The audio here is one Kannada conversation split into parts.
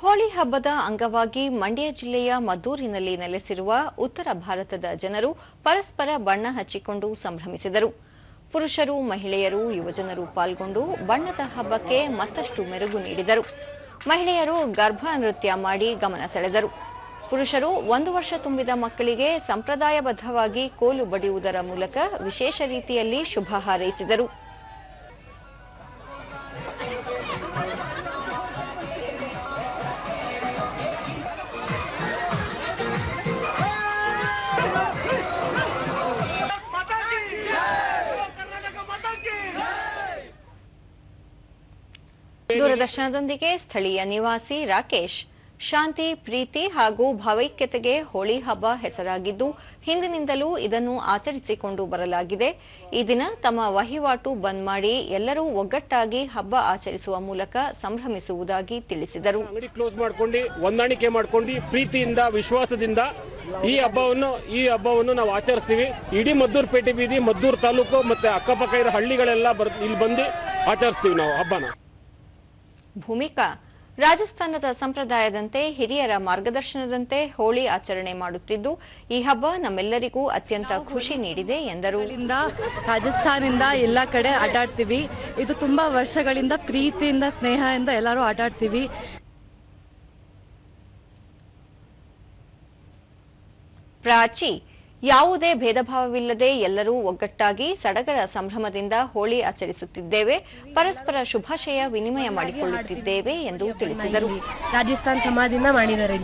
ಹೋಳಿ ಹಬ್ಬದ ಅಂಗವಾಗಿ ಮಂಡ್ಯ ಜಿಲ್ಲೆಯ ಮದ್ದೂರಿನಲ್ಲಿ ನೆಲೆಸಿರುವ ಉತ್ತರ ಭಾರತದ ಜನರು ಪರಸ್ಪರ ಬಣ್ಣ ಹಚ್ಚಿಕೊಂಡು ಸಂಭ್ರಮಿಸಿದರು. ಪುರುಷರು, ಮಹಿಳೆಯರು, ಯುವಜನರು ಪಾಲ್ಗೊಂಡು ಬಣ್ಣದ ಹಬ್ಬಕ್ಕೆ ಮತ್ತಷ್ಟು ಮೆರುಗು ನೀಡಿದರು. ಮಹಿಳೆಯರು ಗರ್ಭ ನೃತ್ಯ ಮಾಡಿ ಗಮನ ಸೆಳೆದರು. ಪುರುಷರು 1 ವರ್ಷ ತುಂಬಿದ ಮಕ್ಕಳಿಗೆ ಸಂಪ್ರದಾಯಬದ್ಧವಾಗಿ ಕೋಲು ಬಡಿಯುವುದರ ಮೂಲಕ ವಿಶೇಷ ರೀತಿಯಲ್ಲಿ ಶುಭ ಹಾರೈಸಿದರು. ದೂರದರ್ಶನದೊಂದಿಗೆ ಸ್ಥಳೀಯ ನಿವಾಸಿ ರಾಕೇಶ್, ಶಾಂತಿ, ಪ್ರೀತಿ ಹಾಗೂ ಭಾವೈಕ್ಯತೆಗೆ ಹೋಳಿ ಹಬ್ಬ ಹೆಸರಾಗಿದ್ದು ಹಿಂದಿನಿಂದಲೂ ಇದನ್ನು ಆಚರಿಸಿಕೊಂಡು ಬರಲಾಗಿದೆ. ಈ ದಿನ ತಮ್ಮ ವಹಿವಾಟು ಬಂದ್ ಮಾಡಿ ಎಲ್ಲರೂ ಒಗ್ಗಟ್ಟಾಗಿ ಹಬ್ಬ ಆಚರಿಸುವ ಮೂಲಕ ಸಂಭ್ರಮಿಸುವುದಾಗಿ ತಿಳಿಸಿದರು. ಅಂಗಡಿ ಕ್ಲೋಸ್ ಮಾಡ್ಕೊಂಡು ಹೊಂದಾಣಿಕೆ ಮಾಡ್ಕೊಂಡು ಪ್ರೀತಿಯಿಂದ ವಿಶ್ವಾಸದಿಂದ ಈ ಹಬ್ಬವನ್ನು ನಾವು ಆಚರಿಸ್ತೀವಿ. ಇಡೀ ಮದ್ದೂರು ಪೇಟೆ ಬೀದಿ, ಮದ್ದೂರು ತಾಲೂಕು ಮತ್ತೆ ಅಕ್ಕಪಕ್ಕ ಇರೋ ಹಳ್ಳಿಗಳೆಲ್ಲ ಇಲ್ಲಿ ಬಂದು ಆಚರಿಸ್ತೀವಿ ನಾವು ಹಬ್ಬನ. ಭೂಮಿಕಾ, ರಾಜಸ್ಥಾನದ ಸಂಪ್ರದಾಯದಂತೆ ಹಿರಿಯರ ಮಾರ್ಗದರ್ಶನದಂತೆ ಹೋಳಿ ಆಚರಣೆ ಮಾಡುತ್ತಿದ್ದು ಈ ಹಬ್ಬ ನಮ್ಮೆಲ್ಲರಿಗೂ ಅತ್ಯಂತ ಖುಷಿ ನೀಡಿದೆ ಎಂದರು. ರಾಜಸ್ಥಾನದಿಂದ ಎಲ್ಲ ಕಡೆ ಆಟಾಡ್ತೀವಿ. ಇದು ತುಂಬಾ ವರ್ಷಗಳಿಂದ ಪ್ರೀತಿಯಿಂದ ಸ್ನೇಹದಿಂದ ಎಲ್ಲರೂ ಆಟಾಡ್ತೀವಿ. ಪ್ರಾಚಿ, ಯಾವುದೇ ಭೇದ ಭಾವವಿಲ್ಲದೆ ಎಲ್ಲರೂ ಒಗ್ಗಟ್ಟಾಗಿ ಸಡಗರ ಸಂಭ್ರಮದಿಂದ ಹೋಳಿ ಆಚರಿಸುತ್ತಿದ್ದೇವೆ. ಪರಸ್ಪರ ಶುಭಾಶಯ ವಿನಿಮಯ ಮಾಡಿಕೊಳ್ಳುತ್ತಿದ್ದೇವೆ ಎಂದು ತಿಳಿಸಿದರು. ರಾಜಸ್ಥಾನ ಸಮಾಜದಿಂದ ಮಾಡಿದ್ದಾರೆ.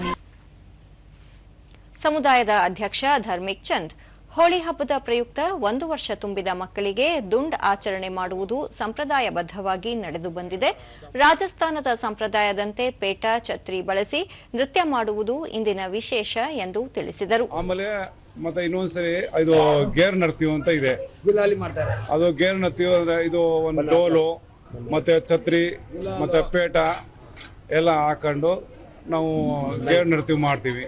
ಸಮುದಾಯದ ಅಧ್ಯಕ್ಷ ಧರ್ಮಿಕ್ ಚಂದ್, ಹೋಳಿ ಹಬ್ಬದ ಪ್ರಯುಕ್ತ 1 ವರ್ಷ ತುಂಬಿದ ಮಕ್ಕಳಿಗೆ ದುಂಡ್ ಆಚರಣೆ ಮಾಡುವುದು ಸಂಪ್ರದಾಯಬದ್ಧವಾಗಿ ನಡೆದು ಬಂದಿದೆ. ರಾಜಸ್ಥಾನದ ಸಂಪ್ರದಾಯದಂತೆ ಪೇಟ, ಛತ್ರಿ ಬಳಸಿ ನೃತ್ಯ ಮಾಡುವುದು ಇಂದಿನ ವಿಶೇಷ ಎಂದು ತಿಳಿಸಿದರು. ಆಮೇಲೆ ಮತ್ತೆ ಇನ್ನೊಂದ್ಸರಿ ಇದು ಗೇರ್ ನರ್ತೀವಿ ಅಂತ ಇದೆ. ಅದು ಗೇರ್ ನರ್ತೀವಿ ಅಂದ್ರೆ ಇದು ಒಂದು ಡೋಲು ಮತ್ತೆ ಛತ್ರಿ ಮತ್ತೆ ಪೇಟ ಎಲ್ಲ ಹಾಕೊಂಡು ನಾವು ಗೇರ್ ನರ್ತೀವಿ ಮಾಡ್ತೀವಿ.